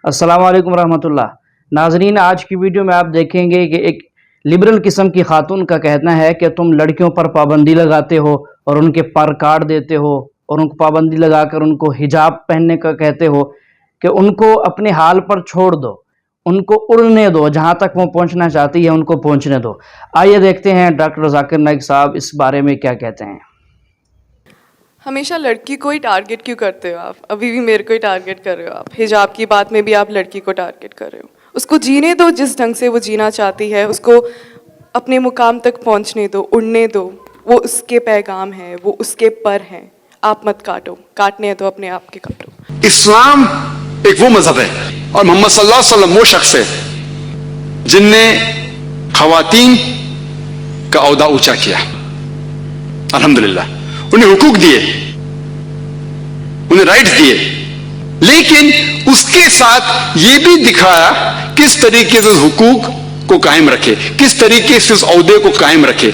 السلام علیکم ورحمۃ اللہ ناظرین، آج کی ویڈیو میں آپ دیکھیں گے کہ ایک لبرل قسم کی خاتون کا کہنا ہے کہ تم لڑکیوں پر پابندی لگاتے ہو اور ان کے پر کاٹ دیتے ہو اور ان کو پابندی لگا کر ان کو حجاب پہننے کا کہتے ہو کہ ان کو اپنے حال پر چھوڑ دو، ان کو اڑنے دو، جہاں تک وہ پہنچنا چاہتی ہے ان کو پہنچنے دو۔ آئیے دیکھتے ہیں ڈاکٹر ذاکر نائک صاحب اس بارے میں کیا کہتے ہیں۔ ہمیشہ لڑکی کو ہی ٹارگٹ کیوں کرتے ہو آپ؟ ابھی بھی میرے کو ہی ٹارگٹ کر رہے ہو آپ، حجاب کی بات میں بھی آپ لڑکی کو ٹارگٹ کر رہے ہو۔ اس کو جینے دو جس ڈھنگ سے وہ جینا چاہتی ہے، اس کو اپنے مقام تک پہنچنے دو، اڑنے دو، وہ اس کے پیغام ہے، وہ اس کے پر ہیں، آپ مت کاٹو، کاٹنے ہیں تو اپنے آپ کے کاٹو۔ اسلام ایک وہ مذہب ہے اور محمد صلی اللہ علیہ وسلم وہ شخص ہے جن نے خواتین کا عہدہ اونچا کیا، الحمدللہ انہیں حقوق دیے، انہیں رائٹس دیے، لیکن اس کے ساتھ یہ بھی دکھایا کس طریقے سے اس حقوق کو قائم رکھے، کس طریقے سے اس عہدے کو قائم رکھے۔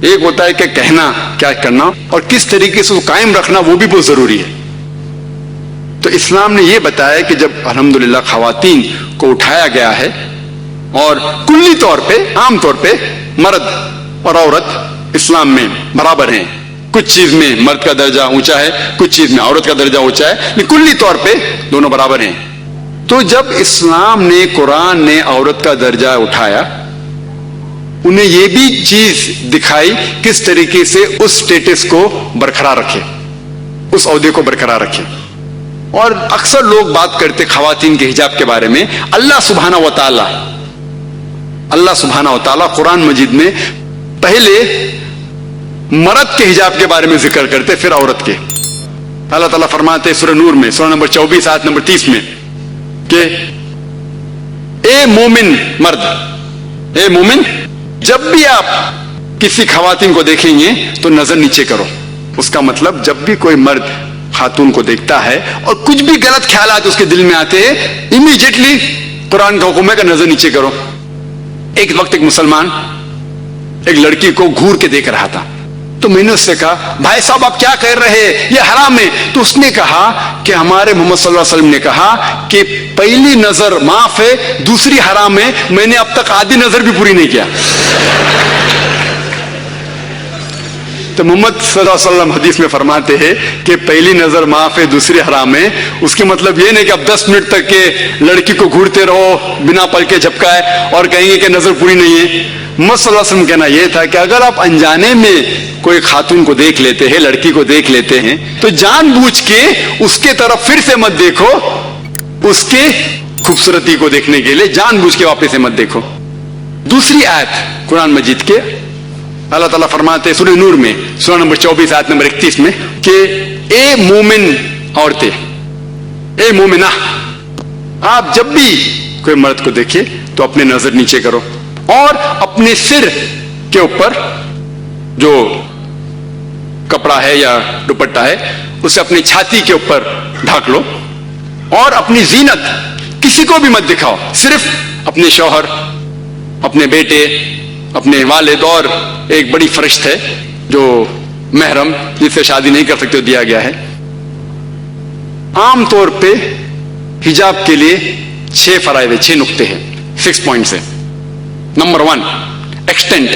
ایک ہوتا ہے کہ کہنا کیا کرنا، اور کس طریقے سے وہ قائم رکھنا وہ بھی بہت ضروری ہے۔ تو اسلام نے یہ بتایا کہ جب الحمدللہ خواتین کو اٹھایا گیا ہے اور کلی طور پہ عام طور پہ مرد اور عورت اسلام میں برابر ہیں، کچھ چیز میں مرد کا درجہ اونچا ہے، کچھ چیز میں عورت کا درجہ اونچا ہے، لیکن کلی طور پہ دونوں برابر ہیں۔ تو جب اسلام نے، قرآن نے عورت کا درجہ اٹھایا، انہیں یہ بھی چیز دکھائی کس طریقے سے اس سٹیٹس کو برقرار رکھے، اس عہدے کو برقرار رکھے۔ اور اکثر لوگ بات کرتے خواتین کے حجاب کے بارے میں، اللہ سبحانہ و تعالی قرآن مجید میں پہلے مرد کے حجاب کے بارے میں ذکر کرتے، پھر عورت کے۔ اللہ تعالیٰ فرماتے سورہ نور میں، سورہ نمبر 24 آیت نمبر 30 میں کہ اے مومن مرد، اے مومن، جب بھی آپ کسی خواتین کو دیکھیں گے تو نظر نیچے کرو۔ اس کا مطلب جب بھی کوئی مرد خاتون کو دیکھتا ہے اور کچھ بھی غلط خیالات اس کے دل میں آتے ہیں، امیڈیٹلی قرآن کا حکم ہے کہ نظر نیچے کرو۔ ایک وقت ایک مسلمان ایک لڑکی کو گھور کے دیکھ رہا تھا، تو میں نے اس سے کہا بھائی صاحب آپ کیا کہہ رہے ہیں، یہ حرام ہے۔ تو اس نے کہا کہ ہمارے محمد صلی اللہ علیہ وسلم نے کہا کہ پہلی نظر معاف ہے، دوسری حرام ہے، میں نے اب تک آدھی نظر بھی پوری نہیں کیا۔ تو محمد صلی اللہ علیہ وسلم حدیث میں فرماتے ہیں کہ پہلی نظر معاف ہے، دوسری حرام ہے۔ اس کے مطلب یہ نہیں کہ اب 10 منٹ تک کے لڑکی کو گھورتے رہو بنا پل کے جھپکائے اور کہیں گے کہ نظر پوری نہیں ہے۔ محمد صلی اللہ علیہ وسلم کہنا یہ تھا کہ اگر آپ انجانے میں کوئی خاتون کو دیکھ لیتے ہیں، لڑکی کو دیکھ لیتے ہیں، تو جان بوجھ کے اس کے طرف پھر سے مت دیکھو، اس کے خوبصورتی کو دیکھنے کے لیے جان بوجھ کے واپس سے مت دیکھو۔ دوسری آیت قرآن مجید کے اللہ تعالیٰ فرماتے سورہ نور میں، سورہ نمبر 24 آیت نمبر 31 میں کہ اے مومن عورتیں، اے مومنہ، آپ جب بھی کوئی مرد کو دیکھیں تو اپنے نظر نیچے کرو اور اپنے سر کے اوپر جو کپڑا ہے یا دوپٹہ ہے اسے اپنی چھاتی کے اوپر ڈھانک لو، اور اپنی زینت کسی کو بھی مت دکھاؤ، صرف اپنے شوہر، اپنے بیٹے، اپنے والد، اور ایک بڑی فرشت ہے جو محرم جس سے شادی نہیں کر سکتے دیا گیا ہے۔ عام طور پہ حجاب کے لیے 6 فرائض ہیں، 6 نقطے ہیں، 6 پوائنٹس ہیں۔ نمبر 1 ایکسٹینٹ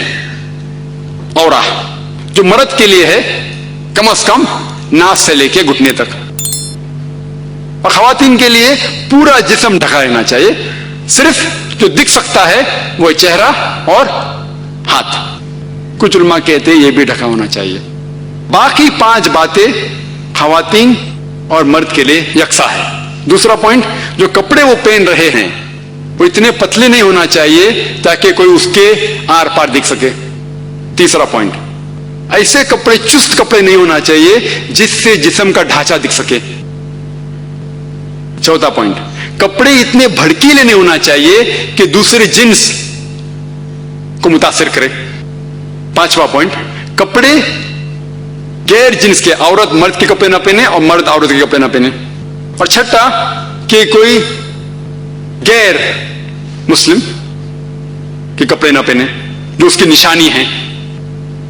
عورہ، جو مرد کے لیے ہے کم از کم ناس سے لے کے گھٹنے تک، اور خواتین کے لیے پورا جسم ڈھکا رہنا چاہیے، صرف جو دکھ سکتا ہے وہ چہرہ اور ہاتھ۔ کچھ علماء کہتے ہیں یہ بھی ڈھکا ہونا چاہیے۔ باقی 5 باتیں خواتین اور مرد کے لیے یکساں ہے۔ دوسرا پوائنٹ، جو کپڑے وہ پہن رہے ہیں وہ اتنے پتلے نہیں ہونا چاہیے تاکہ کوئی اس کے آر پار دکھ سکے۔ تیسرا پوائنٹ، ایسے کپڑے، چست کپڑے نہیں ہونا چاہیے جس سے جسم کا ڈھانچہ دکھ سکے۔ چوتھا پوائنٹ، کپڑے اتنے بھڑکیلے نہیں ہونا چاہیے کہ دوسرے جنس کو متاثر کرے۔ 5واں پوائنٹ، کپڑے غیر جنس کے، عورت مرد کے کپڑے نہ پہنے اور مرد عورت کے کپڑے نہ پہنے۔ اور چھٹا کہ کوئی غیر مسلم کے کپڑے نہ پہنے جو اس کی نشانی ہیں۔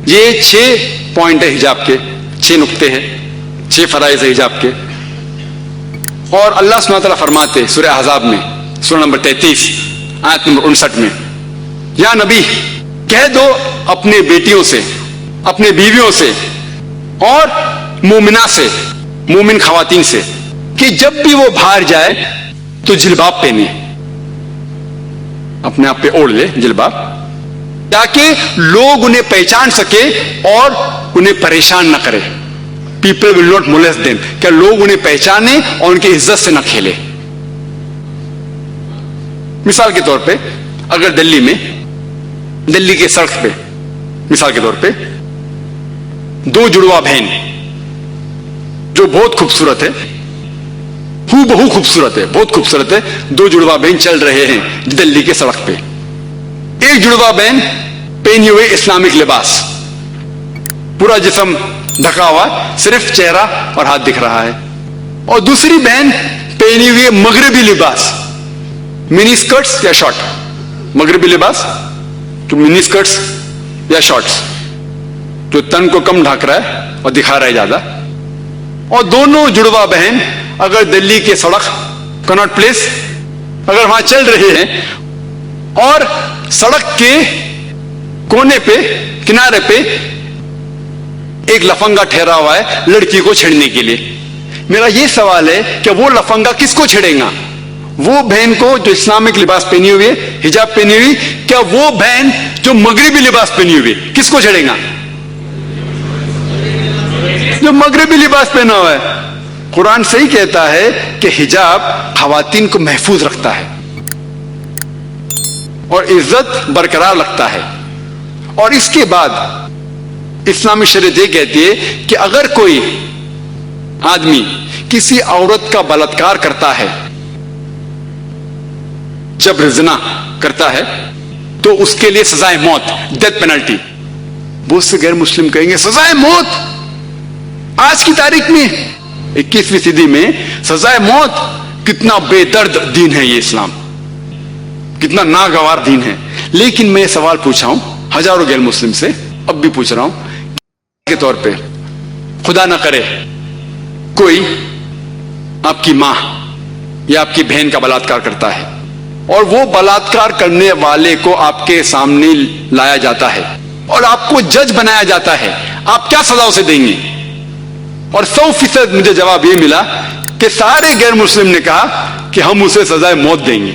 یہ 6 پوائنٹ ہے حجاب کے، 6 نقطے ہیں، 6 فرائض ہے حجاب کے۔ اور اللہ سبحانہ وتعالیٰ فرماتے سورہ احزاب میں سورہ نمبر 33 آیت نمبر 59 میں، یا نبی کہہ دو اپنے بیٹیوں سے، اپنے بیویوں سے اور مومنہ سے، مومن خواتین سے، کہ جب بھی وہ باہر جائے تو جلباب پہنے، اپنے آپ پہ اوڑھ لے جلباب، تاکہ لوگ انہیں پہچان سکے اور انہیں پریشان نہ کرے. People will not molest them، کہ لوگ انہیں پہچانے اور ان کی عزت سے نہ کھیلے. مثال کے طور پہ اگر دلی کے سڑک پہ مثال کے طور پہ دو جڑوا بہن جو بہت خوبصورت ہے، بہو خوبصورت ہے، بہت خوبصورت ہے، دو جڑوا بہن چل رہے ہیں دلی کے سڑک پہ. ایک جڑوا بہن پہنے ہوئے اسلامک لباس، پورا جسم ڈھکا ہوا، صرف چہرہ اور ہاتھ دکھ رہا ہے، اور دوسری بہن پہنی ہوئی مغربی لباس، منی اسکرٹس یا شارٹ، مغربی لباس جو منی اسکرٹس یا شارٹس جو تن کو کم ڈھک رہا ہے اور دکھا رہا ہے زیادہ. اور دونوں جڑوا بہن اگر دلی کے سڑک کناٹ پلیس اگر وہاں چل رہے ہیں اور سڑک کے کونے پہ کنارے پہ ایک لفنگا ٹھہرا ہوا ہے لڑکی کو چھیڑنے کے لیے، میرا یہ سوال ہے کہ وہ لفنگا کس کو چھیڑے گا؟ وہ بہن کو جو اسلامک لباس پہنی ہوئی ہے، حجاب پہنی ہوئی، کیا وہ بہن جو مغربی لباس پہنی ہوئی کس کو چھیڑے گا؟ جو مغربی لباس پہنا ہوا ہے. قرآن صحیح کہتا ہے کہ حجاب خواتین کو محفوظ رکھتا ہے اور عزت برقرار رکھتا ہے. اور اس کے بعد اسلامی شریعت یہ کہتی ہے کہ اگر کوئی آدمی کسی عورت کا بلاత్కాر کرتا ہے، جبر زنا کرتا ہے، تو اس کے لیے سزائے موت، ڈیتھ پینلٹی. بہت سے غیر مسلم کہیں گے سزائے موت آج کی تاریخ میں 21ویں صدی میں سزائے موت، کتنا بے درد دین ہے یہ اسلام، کتنا ناگوار دین ہے. لیکن میں سوال پوچھا ہوں ہزاروں غیر مسلم سے، اب بھی پوچھ رہا ہوں کے طور پہ خدا نہ کرے کوئی آپ کی ماں یا آپ کی بہن کا بلاత్కాر کرتا ہے اور وہ بلاత్కాر کرنے والے کو آپ کے سامنے لایا جاتا ہے اور آپ کو جج بنایا جاتا ہے، آپ کیا سزا اسے دیں گے؟ اور 100% مجھے جواب یہ ملا کہ سارے غیر مسلم نے کہا کہ ہم اسے سزائے موت دیں گے.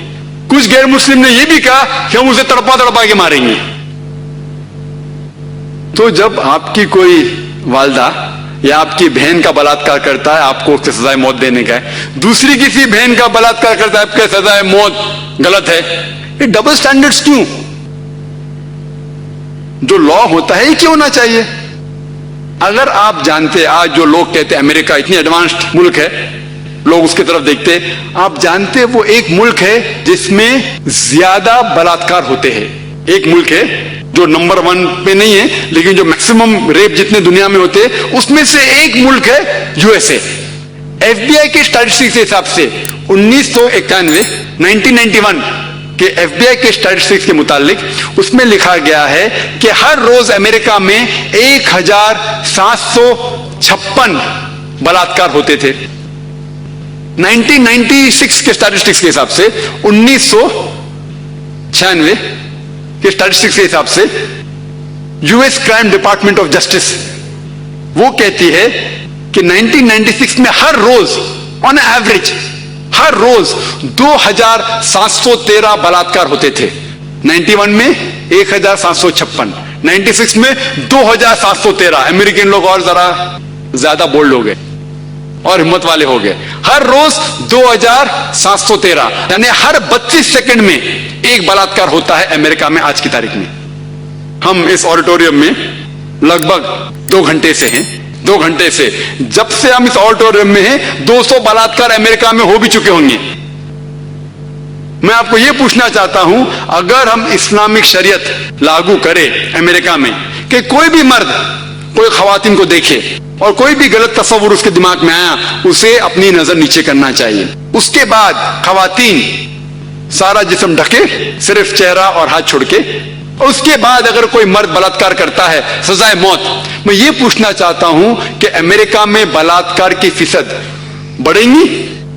کچھ غیر مسلم نے یہ بھی کہا کہ ہم اسے تڑپا تڑپا کے ماریں گے. تو جب آپ کی کوئی والدہ یا آپ کی بہن کا بلاత్కాر کرتا ہے، آپ کو اس سے سزائے موت دینے کا ہے، دوسری کسی بہن کا بلاత్కాر کرتا ہے، آپ کے سزائے موت غلط ہے. یہ ڈبل سٹینڈرڈز کیوں؟ جو لا ہوتا ہے یہ کیوں ہونا چاہیے؟ اگر آپ جانتے، آج جو لوگ کہتے ہیں امریکہ اتنی ایڈوانسڈ ملک ہے، لوگ اس کی طرف دیکھتے، آپ جانتے وہ ایک ملک ہے جس میں زیادہ بلاత్కాر ہوتے ہیں. ایک ملک ہے جو نمبر 1 پہ نہیں ہے لیکن جو میکسیمم ریپ جتنے دنیا میں ہوتے ہیں اس میں سے ایک ملک ہے USA. FBI کے اسٹیٹسٹکس کے حساب سے 1991 کہ FBI کے اسٹیٹسٹکس کے متعلق اس میں لکھا گیا ہے کہ ہر روز امریکہ میں 1756 بلاత్కాر ہوتے تھے. 1996 کے اسٹیٹسٹکس کے حساب سے 1996 کے اسٹیٹسٹکس کے حساب سے US crime department of justice وہ کہتی ہے کہ 1996 میں ہر روز آن ایوریج ہر روز 2713 بلاత్కాر ہوتے تھے. 91 میں 1756، 96 میں 2713. امریکن لوگ اور ذرا زیادہ بولڈ ہو گئے اور ہمت والے ہو گئے. ہر روز 2713 یعنی ہر 32 سیکنڈ میں ایک بلاత్కాر ہوتا ہے امریکہ میں آج کی تاریخ میں. ہم اس آڈیٹوریم میں لگ بھگ 2 گھنٹے سے ہیں. 2 گھنٹے سے جب سے ہم اس آڈیٹوریم میں ہیں 200 بلاత్కాر امریکہ میں ہو بھی چکے ہوں گے. میں آپ کو یہ پوچھنا چاہتا ہوں اگر ہم اسلامک شریعت لاگو کریں امریکہ میں کہ کوئی بھی مرد کوئی خواتین کو دیکھے اور کوئی بھی غلط تصور اس کے دماغ میں آیا اسے اپنی نظر نیچے کرنا چاہیے. اس کے بعد خواتین سارا جسم ڈھکے صرف چہرہ اور ہاتھ چھوڑ کے، اور اس کے بعد اگر کوئی مرد بلاత్కాر کرتا ہے سزائے موت. میں یہ پوچھنا چاہتا ہوں کہ امریکہ میں بلاత్కాر کی فیصد بڑھیں گی